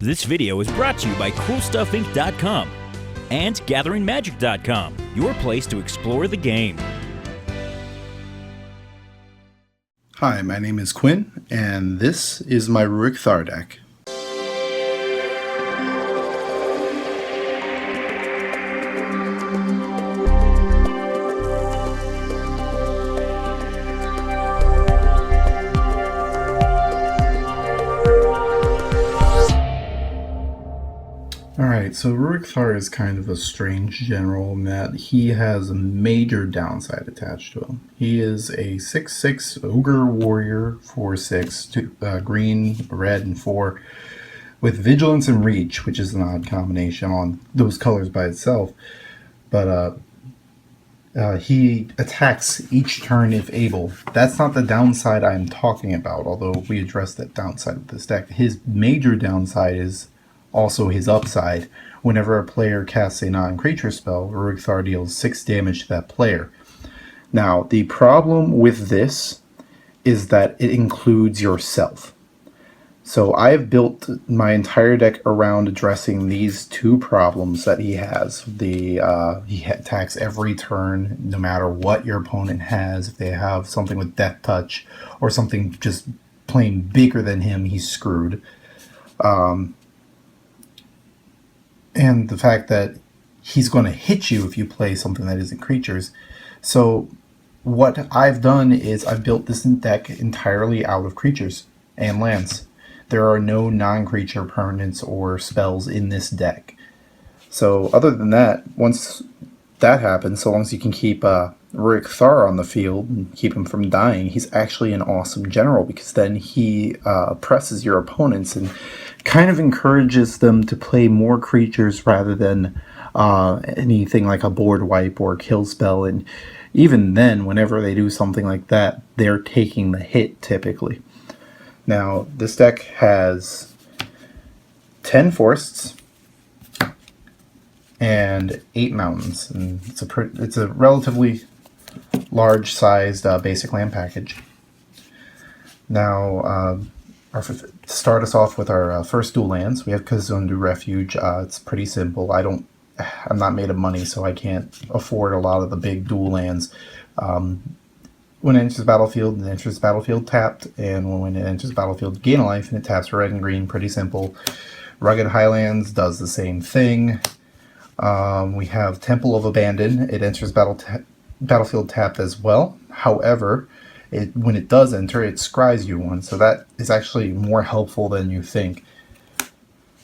This video is brought to you by CoolStuffInc.com and GatheringMagic.com, your place to explore the game. Hi, my name is Quinn, and this is my Ruric Thar deck. Alright, so Ruric Thar is kind of a strange general in that he has a major downside attached to him. He is a 6/6 Ogre Warrior, 4/6, green, red, and 4, with Vigilance and Reach, which is an odd combination on those colors by itself. But he attacks each turn if able. That's not the downside I'm talking about, although we addressed that downside of this deck. His major downside is also his upside. Whenever a player casts a non-creature spell, Ruric Thar deals 6 damage to that player. Now, the problem with this is that it includes yourself. So I have built my entire deck around addressing these two problems that he has. He attacks every turn, no matter what your opponent has. If they have something with Death Touch or something just plain bigger than him, he's screwed. And the fact that he's going to hit you if you play something that isn't creatures. So what I've done is I've built this deck entirely out of creatures and lands. There are no non-creature permanents or spells in this deck. So other than that, once that happens, so long as you can keep Ruric Thar on the field and keep him from dying, he's actually an awesome general, because then he presses your opponents and kind of encourages them to play more creatures rather than anything like a board wipe or kill spell. And even then, whenever they do something like that, they're taking the hit typically. Now, this deck has 10 forests and 8 mountains, and it's a relatively large-sized basic land package. Now, to start us off with our first dual lands, we have Kazandu Refuge. It's pretty simple. I'm not made of money, so I can't afford a lot of the big dual lands. When it enters the battlefield, it enters the battlefield tapped, and when it enters the battlefield, gain a life, and it taps for red and green. Pretty simple. Rugged Highlands does the same thing. We have Temple of Abandon. It enters battlefield tapped as well. However, when it does enter, it scries you one, so that is actually more helpful than you think.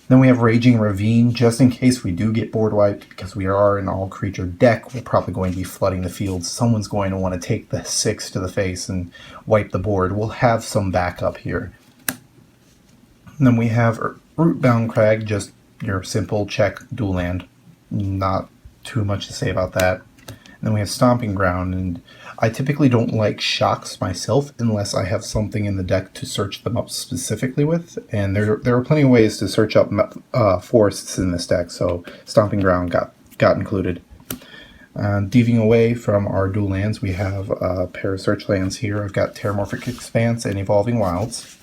Then we have Raging Ravine, just in case we do get board wiped, because we are an all-creature deck. We're probably going to be flooding the field. Someone's going to want to take the 6 to the face and wipe the board. We'll have some backup here. And then we have Rootbound Crag, just your simple check dual land. Not too much to say about that. And then we have Stomping Ground, and I typically don't like shocks myself unless I have something in the deck to search them up specifically with, and there are plenty of ways to search up forests in this deck, so Stomping Ground got included. Deviating away from our dual lands, we have a pair of search lands here. I've got Terramorphic Expanse and Evolving Wilds.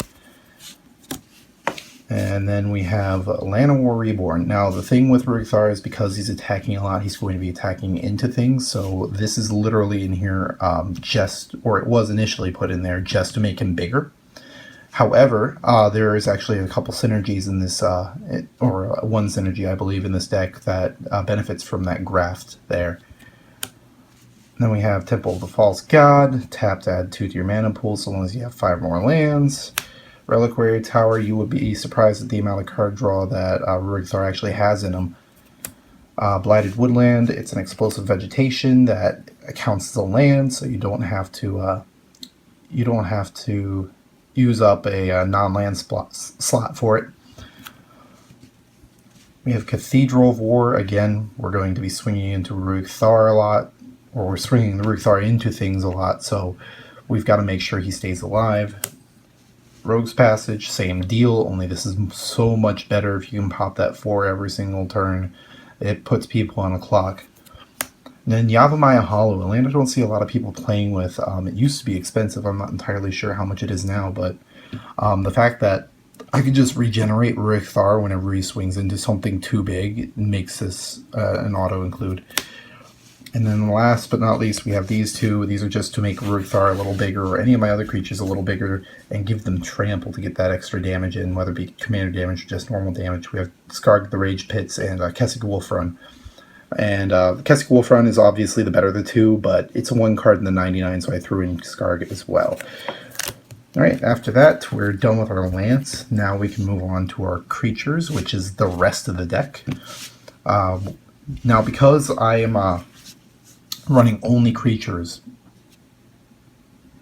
And then we have Llanowar Reborn. Now, the thing with Ruric Thar is because he's attacking a lot, he's going to be attacking into things. So this is literally in here it was initially put in there just to make him bigger. However, there is actually a couple synergies in this, or one synergy, I believe, in this deck that benefits from that graft there. Then we have Temple of the False God. Tap to add 2 to your mana pool so long as you have 5 more lands. Reliquary Tower, you would be surprised at the amount of card draw that Ruric Thar actually has in him. Blighted Woodland, it's an explosive vegetation that counts as a land, so you don't have to use up a non-land slot for it. We have Cathedral of War. Again, we're going to be swinging into Ruric Thar a lot, or we're swinging the Ruric Thar into things a lot, so we've got to make sure he stays alive. Rogue's Passage, same deal, only this is so much better if you can pop that 4 every single turn. It puts people on a clock. And then Yavimaya Hollow, a land I don't see a lot of people playing with. It used to be expensive. I'm not entirely sure how much it is now, but the fact that I can just regenerate Ruric Thar whenever he swings into something too big. It makes this an auto-include. And then last but not least, we have these two. These are just to make Ruric Thar a little bigger, or any of my other creatures a little bigger, and give them trample to get that extra damage in, whether it be commander damage or just normal damage. We have Skarg the Rage Pits and Kessig Wolf Run. And Kessig Wolf Run is obviously the better of the two, but it's a 1 card in the 99, so I threw in Skarg as well. Alright, after that, we're done with our Lance. Now we can move on to our creatures, which is the rest of the deck. Now, because I am running only creatures,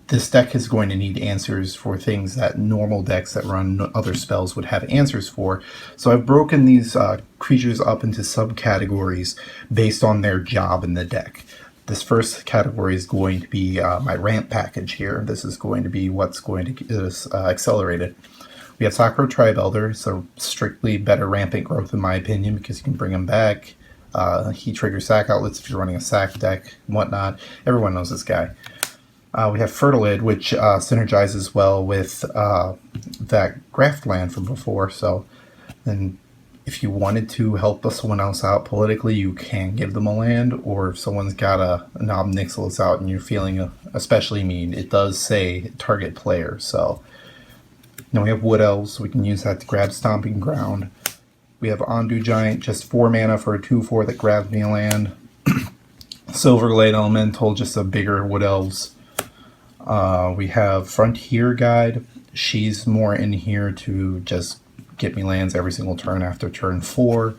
this deck is going to need answers for things that normal decks that run other spells would have answers for. So I've broken these creatures up into subcategories based on their job in the deck. This first category is going to be my ramp package here. This is going to be what's going to get us accelerated. We have Sakura-Tribe Elder, so strictly better rampant growth in my opinion, because you can bring him back. He triggers sack outlets if you're running a sack deck and whatnot. Everyone knows this guy. We have Fertilid, which synergizes well with that Graft land from before. So then if you wanted to help someone else out politically, you can give them a land. Or if someone's got a Knob Nixilis out and you're feeling especially mean, it does say target player. So now we have Wood Elves. We can use that to grab Stomping Ground. We have Ondu Giant, just 4 mana for a 2/4 that grabs me a land. Silverglade Elemental, just a bigger Wood Elves. We have Frontier Guide. She's more in here to just get me lands every single turn after turn 4.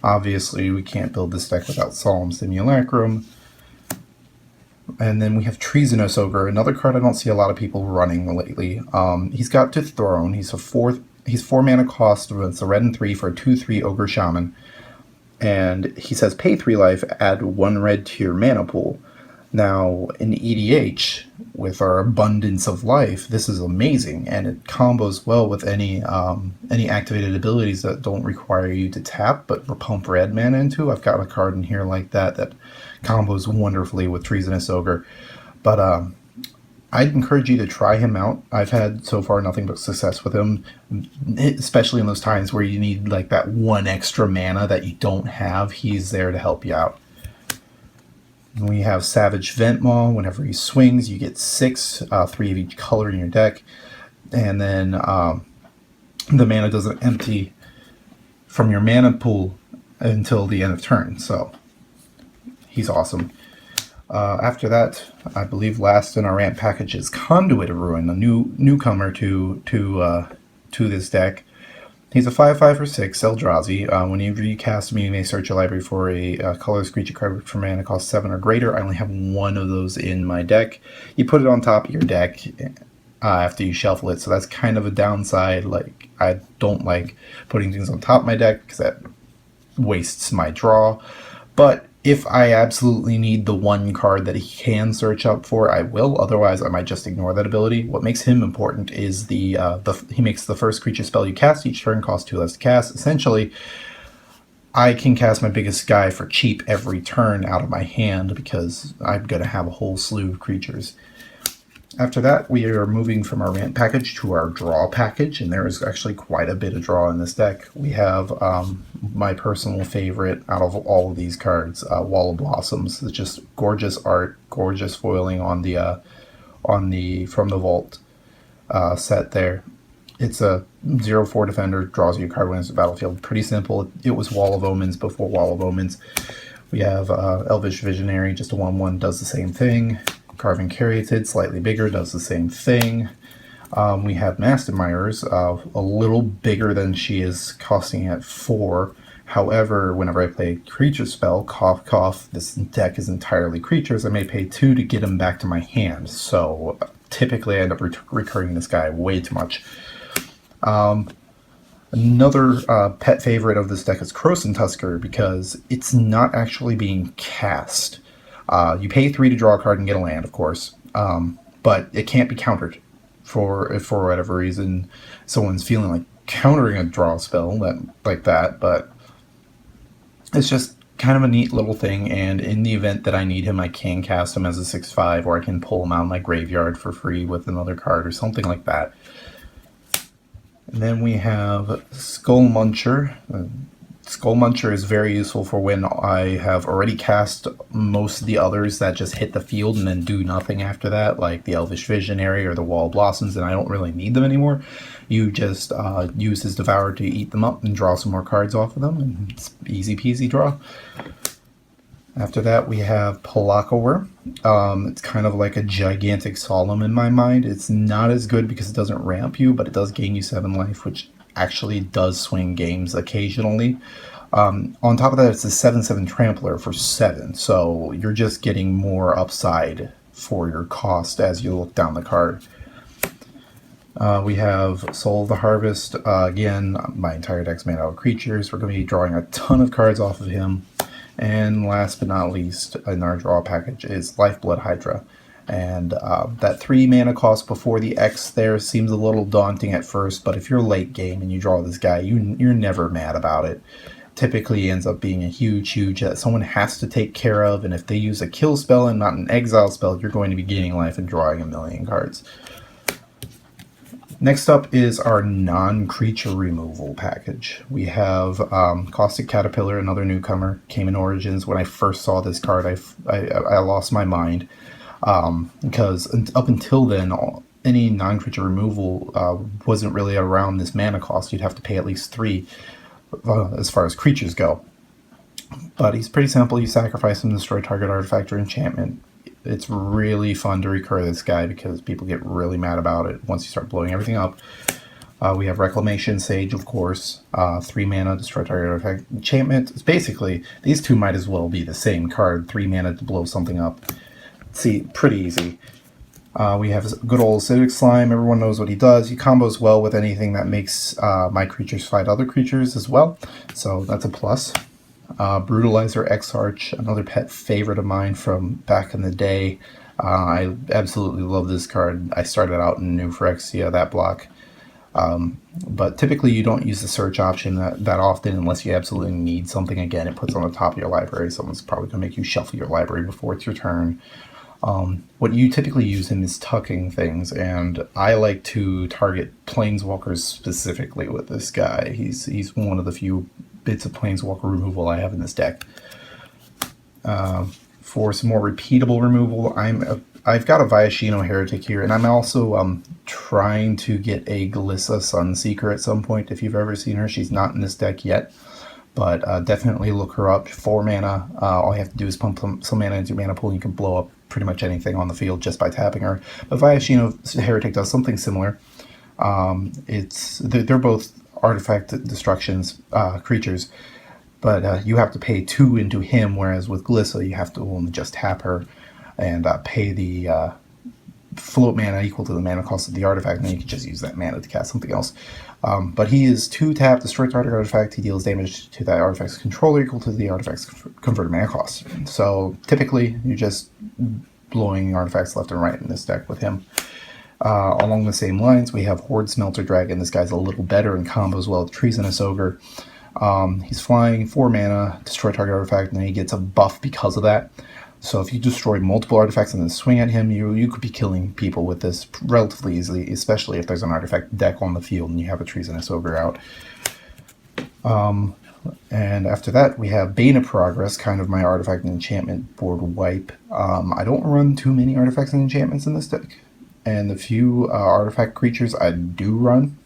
Obviously, we can't build this deck without Solemn Simulacrum. And then we have Treasonous Ogre, another card I don't see a lot of people running lately. He's got to Throne. He's 4 mana cost, it's a red and 3 for a 2/3 Ogre Shaman. And he says pay 3 life, add 1 red to your mana pool. Now, in EDH, with our abundance of life, this is amazing, and it combos well with any activated abilities that don't require you to tap, but pump red mana into. I've got a card in here like that combos wonderfully with Treasonous Ogre. But I'd encourage you to try him out. I've had so far nothing but success with him, especially in those times where you need like that 1 extra mana that you don't have. He's there to help you out. And we have Savage Ventmaw. Whenever he swings, you get 6, 3 of each color in your deck. And then the mana doesn't empty from your mana pool until the end of turn. So he's awesome. After that, I believe last in our ramp package is Conduit of Ruin, a newcomer to this deck. He's a 5/5 for 6 Eldrazi. Whenever you cast him, you may search your library for a colorless creature card for mana cost 7 or greater. I only have 1 of those in my deck. You put it on top of your deck after you shuffle it, so that's kind of a downside. Like, I don't like putting things on top of my deck because that wastes my draw. But if I absolutely need the 1 card that he can search up for, I will. Otherwise, I might just ignore that ability. What makes him important is he makes the first creature spell you cast each turn cost 2 less to cast. Essentially, I can cast my biggest guy for cheap every turn out of my hand because I'm going to have a whole slew of creatures. After that, we are moving from our ramp package to our draw package, and there is actually quite a bit of draw in this deck. We have my personal favorite out of all of these cards, Wall of Blossoms. It's just gorgeous art, gorgeous foiling on the From the Vault set there. It's a 0/4 defender, draws you a card when it's the battlefield. Pretty simple. It was Wall of Omens before Wall of Omens. We have Elvish Visionary, just a 1/1, does the same thing. Carven Caryatid, slightly bigger, does the same thing. We have Mastermires, a little bigger than she is, costing at 4. However, whenever I play a creature spell, cough cough, this deck is entirely creatures, I may pay 2 to get him back to my hand. So typically I end up recurring this guy way too much. Another pet favorite of this deck is Krosan Tusker, because it's not actually being cast. You pay 3 to draw a card and get a land, of course, but it can't be countered for whatever reason. Someone's feeling like countering a draw spell like that, but it's just kind of a neat little thing. And in the event that I need him, I can cast him as a 6/5, or I can pull him out of my graveyard for free with another card or something like that. And then we have Skull Muncher. Skull Muncher is very useful for when I have already cast most of the others that just hit the field and then do nothing after that, like the Elvish Visionary or the Wall of Blossoms, and I don't really need them anymore. You just use his Devour to eat them up and draw some more cards off of them, and it's easy peasy draw. After that, we have Pelakka Wurm. It's kind of like a gigantic Solemn in my mind. It's not as good because it doesn't ramp you, but it does gain you 7 life, which actually does swing games occasionally. On top of that, it's a 7/7 Trampler for 7, so you're just getting more upside for your cost as you look down the card. We have Soul of the Harvest. Again, my entire deck's made out of creatures. We're going to be drawing a ton of cards off of him. And last but not least in our draw package is Lifeblood Hydra. And that 3 mana cost before the X there seems a little daunting at first, but if you're late game and you draw this guy, you're never mad about it. Typically ends up being a huge that someone has to take care of, and if they use a kill spell and not an exile spell, you're going to be gaining life and drawing a million cards. Next up is our non-creature removal package. We have Caustic Caterpillar, another newcomer, came in Origins. When I first saw this card, I lost my mind. Because up until then, any non-creature removal wasn't really around this mana cost. You'd have to pay at least 3 as far as creatures go. But he's pretty simple. You sacrifice him, destroy target artifact or enchantment. It's really fun to recur this guy because people get really mad about it once you start blowing everything up. We have Reclamation Sage, of course. 3 mana, destroy target artifact, enchantment. It's basically, these two might as well be the same card. 3 mana to blow something up. See, pretty easy. We have good old Acidic Slime. Everyone knows what he does. He combos well with anything that makes my creatures fight other creatures as well, so that's a plus. Brutalizer Exarch, another pet favorite of mine from back in the day. I absolutely love this card. I started out in New Phyrexia, that block. But typically you don't use the search option that often unless you absolutely need something. Again, it puts on the top of your library. Someone's probably going to make you shuffle your library before it's your turn. What you typically use him is tucking things, and I like to target planeswalkers specifically with this guy. He's one of the few bits of planeswalker removal I have in this deck. For some more repeatable removal, I've got a Viashino Heretic here, and I'm also trying to get a Glissa Sunseeker at some point. If you've ever seen her, she's not in this deck yet, but definitely look her up. 4 mana, all you have to do is pump some mana into your mana pool, and you can blow up pretty much anything on the field just by tapping her. But Viashino Heretic does something similar. They're both artifact destructions creatures, but you have to pay 2 into him, whereas with Glissa you have to only just tap her and pay the float mana equal to the mana cost of the artifact, and then you can just use that mana to cast something else. But he is 2 tap, destroy target artifact. He deals damage to that artifact's controller equal to the artifact's converted mana cost. So typically you're just blowing artifacts left and right in this deck with him. Along the same lines, we have Hoard-Smelter Dragon. This guy's a little better in combos well with Treasonous Ogre. He's flying, 4 mana, destroy target artifact, and then he gets a buff because of that. So if you destroy multiple artifacts and then swing at him, you could be killing people with this relatively easily, especially if there's an artifact deck on the field and you have a Treasonous Ogre out. And after that, we have Bane of Progress, kind of my artifact and enchantment board wipe. I don't run too many artifacts and enchantments in this deck, and the few artifact creatures I do run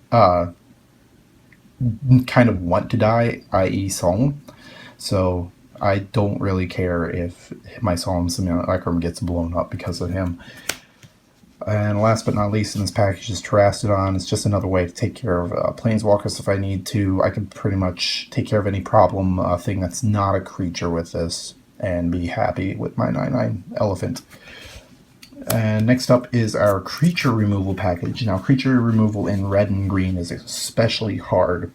kind of want to die, i.e. Solemn. So I don't really care if my Solemn Simulacrum gets blown up because of him. And last but not least in this package is Terastodon. It's just another way to take care of planeswalkers if I need to. I can pretty much take care of any problem thing that's not a creature with this and be happy with my 9/9 elephant. And next up is our creature removal package. Now, creature removal in red and green is especially hard,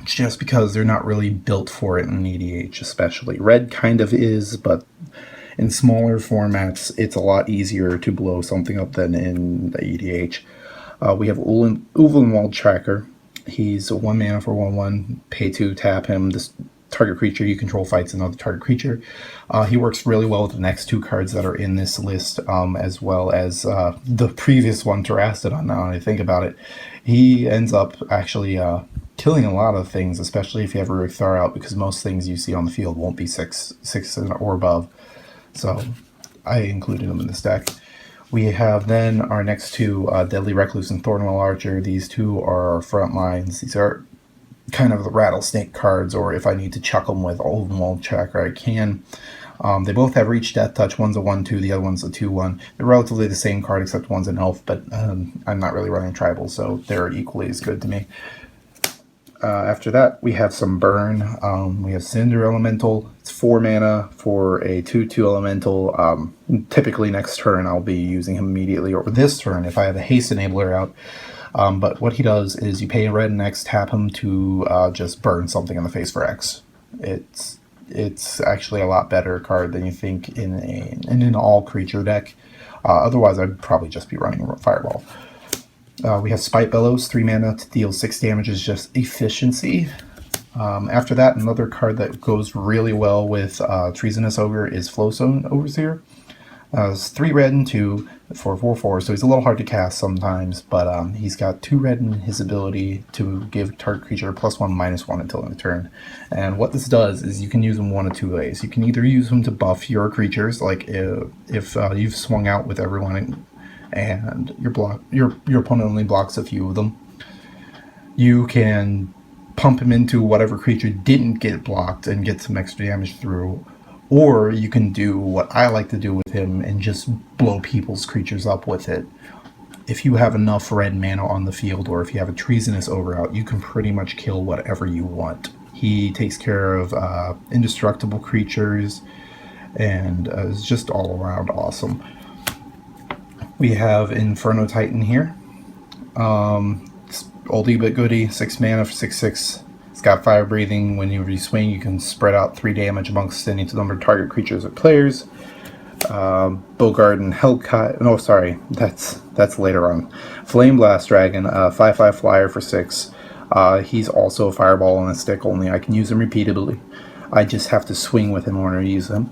just because they're not really built for it in EDH especially. Red kind of is, but in smaller formats, it's a lot easier to blow something up than in the EDH. We have Ulvenwald Tracker. He's a 1 mana for 1/1, pay 2, tap him. This target creature you control fights another target creature. He works really well with the next two cards that are in this list, as well as the previous one, Terastodon, now that I think about it. He ends up actually killing a lot of things, especially if you have Ruric Thar out, because most things you see on the field won't be 6 or above. So I included him in this deck. We have then our next two, Deadly Recluse and Thornwell Archer. These two are our front lines. These are kind of the rattlesnake cards, or if I need to chuck them with Ulvenwald Tracker, I can. They both have Reach, Death Touch. One's a 1/2, the other one's a 2/1. They're relatively the same card, except one's an elf, but I'm not really running tribal, so they're equally as good to me. After that, we have some burn. We have Cinder Elemental. It's 4 mana for a 2/2 elemental. Typically next turn I'll be using him immediately, or this turn if I have a haste enabler out. But what he does is you pay a red and X, tap him to just burn something in the face for X. It's actually a lot better card than you think in an all creature deck. Otherwise I'd probably just be running Fireball. We have Spite Bellows, 3 mana to deal 6 damage is just efficiency. After that, another card that goes really well with Treasonous Ogre is Flowstone Overseer. It's 3 red and 2 for 4/4, so he's a little hard to cast sometimes, but he's got 2 red in his ability to give target creature +1/-1 until end of turn. And what this does is you can use him one of two ways. You can either use him to buff your creatures, like if you've swung out with everyone and your opponent only blocks a few of them, you can pump him into whatever creature didn't get blocked and get some extra damage through. Or you can do what I like to do with him and just blow people's creatures up with it. If you have enough red mana on the field, or if you have a Treasonous Ogre out, you can pretty much kill whatever you want. He takes care of indestructible creatures and is just all around awesome. We have Inferno Titan here. Oldie but goodie, 6 mana for 6/6. It's got fire breathing. When you swing, you can spread out 3 damage amongst any number of target creatures or players. Bogard and Hellkite. No, sorry, that's later on. Flame Blast Dragon, 5/5 flyer for 6. He's also a fireball on a stick only. I can use him repeatedly. I just have to swing with him in order to use him.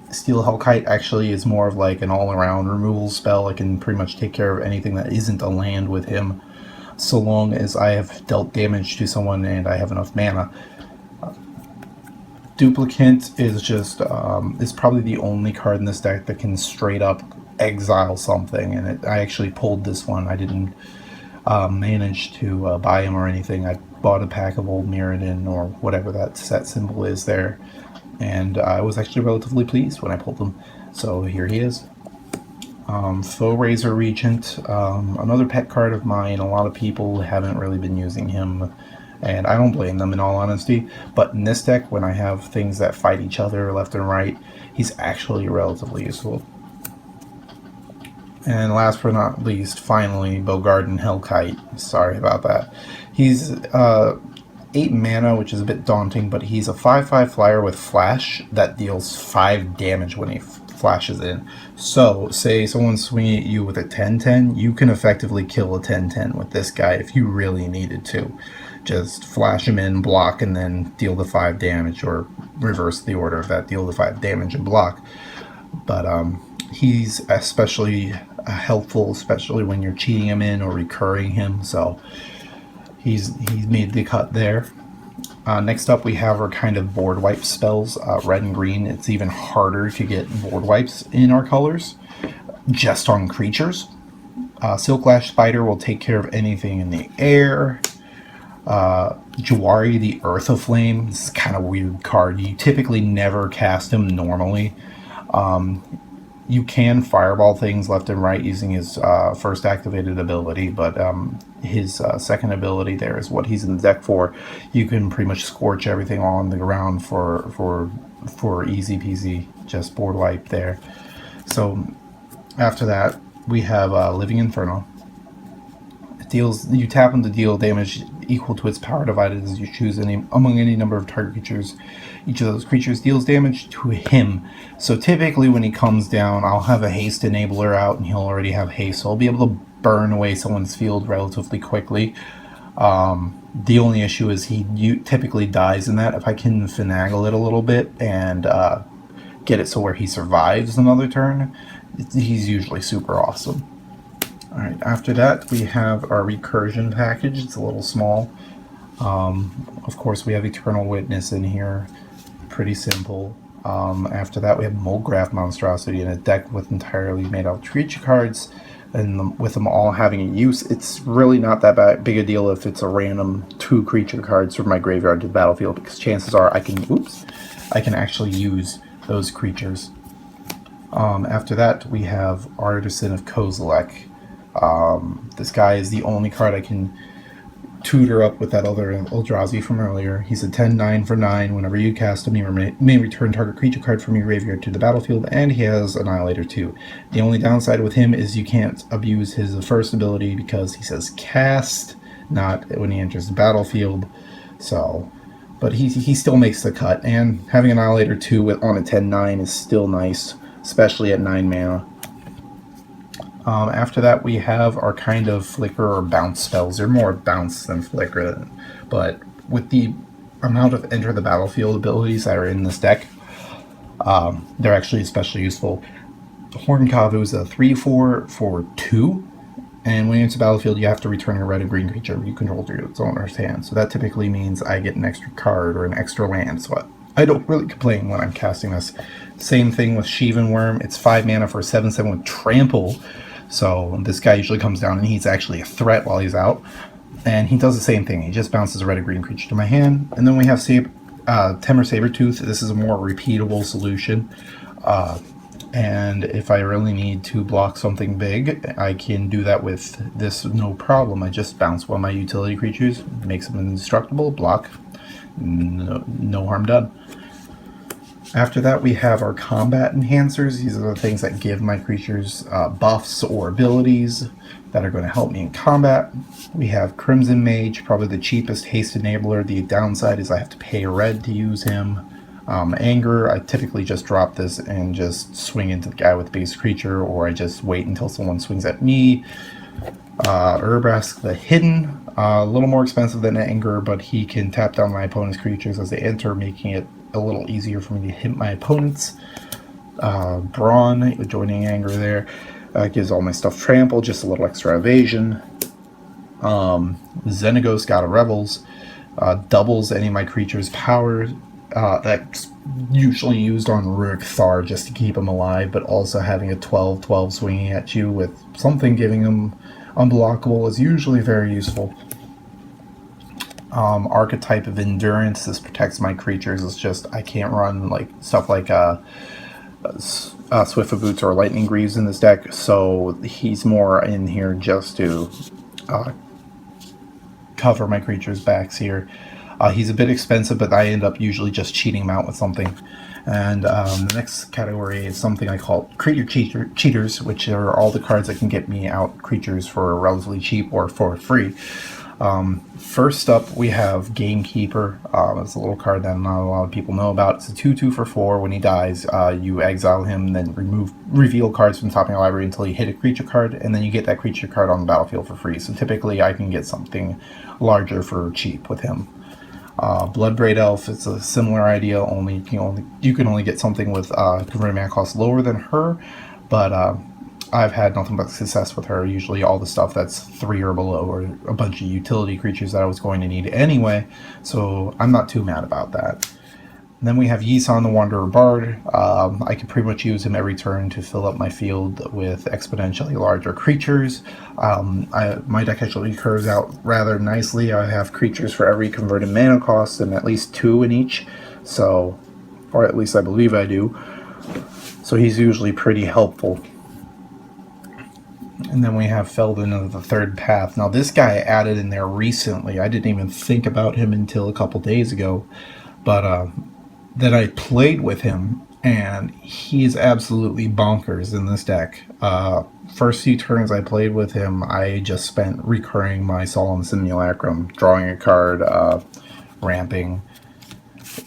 Steel Hellkite actually is more of like an all-around removal spell. I can pretty much take care of anything that isn't a land with him, so long as I have dealt damage to someone and I have enough mana. Duplicant is just is probably the only card in this deck that can straight up exile something, and I actually pulled this one. I didn't manage to buy him or anything. I bought a pack of Old Mirrodin or whatever that set symbol is there, and I was actually relatively pleased when I pulled him. So here he is. Foe-Razor Regent, another pet card of mine. A lot of people haven't really been using him, and I don't blame them in all honesty, but in this deck, when I have things that fight each other left and right, he's actually relatively useful. And last but not least, finally, Bogard and Hellkite. Sorry about that. He's 8 mana, which is a bit daunting, but he's a 5/5 flyer with flash that deals 5 damage when he flashes in. So, say someone's swinging at you with a 10/10, you can effectively kill a 10/10 with this guy if you really needed to. Just flash him in, block, and then deal the 5 damage, or reverse the order of that, deal the 5 damage and block. But he's especially helpful, especially when you're cheating him in or recurring him, so he's made the cut there. Next up, we have our kind of board wipe spells, red and green. It's even harder to get board wipes in our colors, just on creatures. Silklash Spider will take care of anything in the air. Jawari, the Earth of Flame, this is kind of a weird card. You typically never cast him normally. You can fireball things left and right using his first activated ability, but his second ability there is what he's in the deck for. You can pretty much scorch everything on the ground for easy peasy, just board wipe there. So after that, we have Living Inferno. It deals, you tap him to deal damage equal to its power divided as you choose among any number of target creatures. Each of those creatures deals damage to him. So typically when he comes down, I'll have a haste enabler out and he'll already have haste, so I'll be able to burn away someone's field relatively quickly. The only issue is he typically dies in that. If I can finagle it a little bit and get it so where he survives another turn, he's usually super awesome. Alright, after that we have our recursion package. It's a little small. Of course we have Eternal Witness in here. Pretty simple. After that we have Molgraft Monstrosity in a deck with entirely made out creature cards. And with them all having a use, it's really not that big a deal if it's a random 2 creature cards from my graveyard to the battlefield, because chances are I can actually use those creatures. After that we have Artisan of Kozilek. This guy is the only card I can tutor up with that other Eldrazi from earlier. He's a 10/9 for 9. Whenever you cast him, you may return target creature card from your graveyard to the battlefield, and he has Annihilator 2. The only downside with him is you can't abuse his first ability because he says cast, not when he enters the battlefield. So, but he still makes the cut, and having Annihilator 2 on a 10/9 is still nice, especially at 9 mana. After that we have our kind of flicker or bounce spells. They're more bounce than flicker, but with the amount of enter the battlefield abilities that are in this deck, they're actually especially useful. Hornkavu is a 3/4 for 2, and when you enter the battlefield you have to return a red and green creature you control to its owner's hand. So that typically means I get an extra card or an extra land, so I don't really complain when I'm casting this. Same thing with Sheevan Worm. It's 5 mana for 7/7 with trample. So this guy usually comes down and he's actually a threat while he's out. And he does the same thing. He just bounces a red or green creature to my hand. And then we have Temur Sabertooth. This is a more repeatable solution. And if I really need to block something big, I can do that with this no problem. I just bounce one of my utility creatures, makes them indestructible, block, no harm done. After that we have our combat enhancers. These are the things that give my creatures buffs or abilities that are going to help me in combat. We have Crimson Mage, probably the cheapest haste enabler. The downside is I have to pay red to use him. Anger, I typically just drop this and just swing into the guy with the base creature, or I just wait until someone swings at me. Urbrask the Hidden, a little more expensive than Anger, but he can tap down my opponent's creatures as they enter, making it a little easier for me to hit my opponents. Brawn, joining Anger there, gives all my stuff trample, just a little extra evasion. Xenagos, God of Rebels, doubles any of my creatures' power. That's usually used on Ruric Thar just to keep him alive, but also having a 12/12 swinging at you with something giving him unblockable is usually very useful. Archetype of Endurance, this protects my creatures. It's just I can't run like stuff like Swift of Boots or Lightning Greaves in this deck, so he's more in here just to cover my creatures' backs here. He's a bit expensive, but I end up usually just cheating him out with something. And the next category is something I call creature cheaters, which are all the cards that can get me out creatures for relatively cheap or for free. First up, we have Gamekeeper. It's a little card that not a lot of people know about. It's a 2/2 for 4. When he dies, you exile him, then reveal cards from the top of your library until you hit a creature card, and then you get that creature card on the battlefield for free. So typically, I can get something larger for cheap with him. Bloodbraid Elf, it's a similar idea, only you can only get something with converted mana cost lower than her, but I've had nothing but success with her. Usually all the stuff that's 3 or below, or a bunch of utility creatures that I was going to need anyway, so I'm not too mad about that. And then we have Yisan the Wanderer Bard. I can pretty much use him every turn to fill up my field with exponentially larger creatures. My deck actually curves out rather nicely. I have creatures for every converted mana cost and at least 2 in each, so, or at least I believe I do. So he's usually pretty helpful. And then we have Felden of the Third Path. Now this guy I added in there recently. I didn't even think about him until a couple days ago, but then I played with him, and he's absolutely bonkers in this deck. First few turns I played with him, I just spent recurring my Solemn Simulacrum, drawing a card, ramping.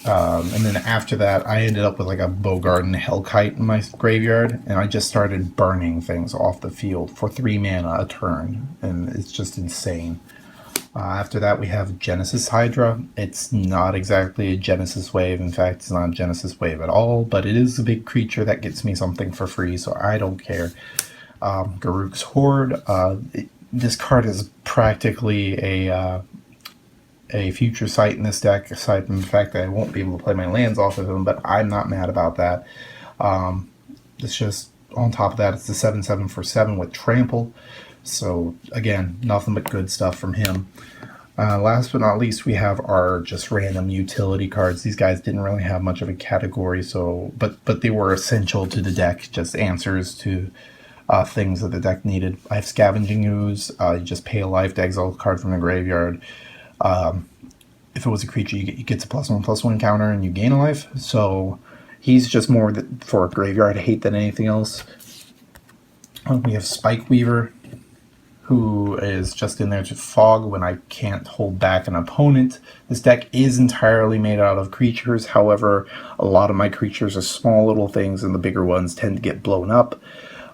And then after that, I ended up with like a Bogarden Hellkite in my graveyard, and I just started burning things off the field for 3 mana a turn, and it's just insane. After that, we have Genesis Hydra. It's not exactly a Genesis wave. In fact, it's not a Genesis wave at all, but it is a big creature that gets me something for free, so I don't care. Garruk's Hoard. This card is practically a future sight in this deck, aside from the fact that I won't be able to play my lands off of him, but I'm not mad about that. It's just, on top of that, it's the 7/7 for 7 with Trample. So, again, nothing but good stuff from him. Last but not least, we have our just random utility cards. These guys didn't really have much of a category, so but they were essential to the deck, just answers to things that the deck needed. I have Scavenging Ooze. You just pay a life to exile a card from the graveyard. If it was a creature, you get a +1/+1 counter and you gain a life. So he's just more for graveyard hate than anything else. We have Spike Weaver, who is just in there to fog when I can't hold back an opponent. This deck is entirely made out of creatures. However, a lot of my creatures are small little things, and the bigger ones tend to get blown up.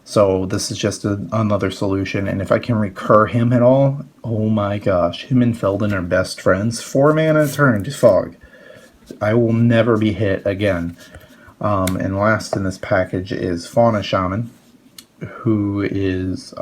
So this is just another solution, and if I can recur him at all, oh my gosh, him and Felden are best friends. 4 mana a turn to fog. I will never be hit again. And last in this package is Fauna Shaman, who is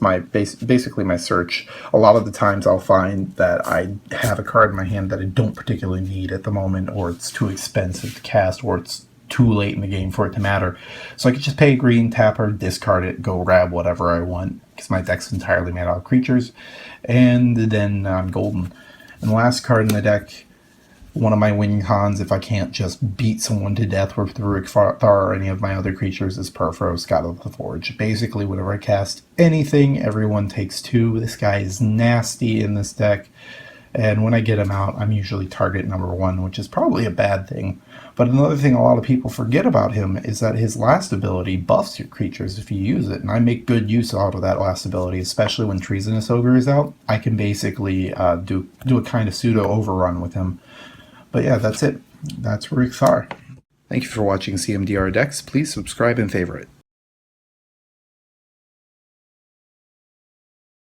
my basically my search. A lot of the times I'll find that I have a card in my hand that I don't particularly need at the moment, or it's too expensive to cast, or it's too late in the game for it to matter. So I could just pay a green, tapper, discard it, go grab whatever I want, because my deck's entirely made out of creatures, and then I'm golden. And the last card in the deck, one of my win cons, if I can't just beat someone to death with Ruric Thar or any of my other creatures, is Perfro, Scott of the Forge. Basically, whenever I cast anything, everyone takes 2. This guy is nasty in this deck, and when I get him out, I'm usually target number 1, which is probably a bad thing. But another thing a lot of people forget about him is that his last ability buffs your creatures if you use it, and I make good use out of that last ability, especially when Treasonous Ogre is out. I can basically do a kind of pseudo overrun with him. But yeah, that's it. That's Ruric Thar. Thank you for watching CMDR Decks. Please subscribe and favorite.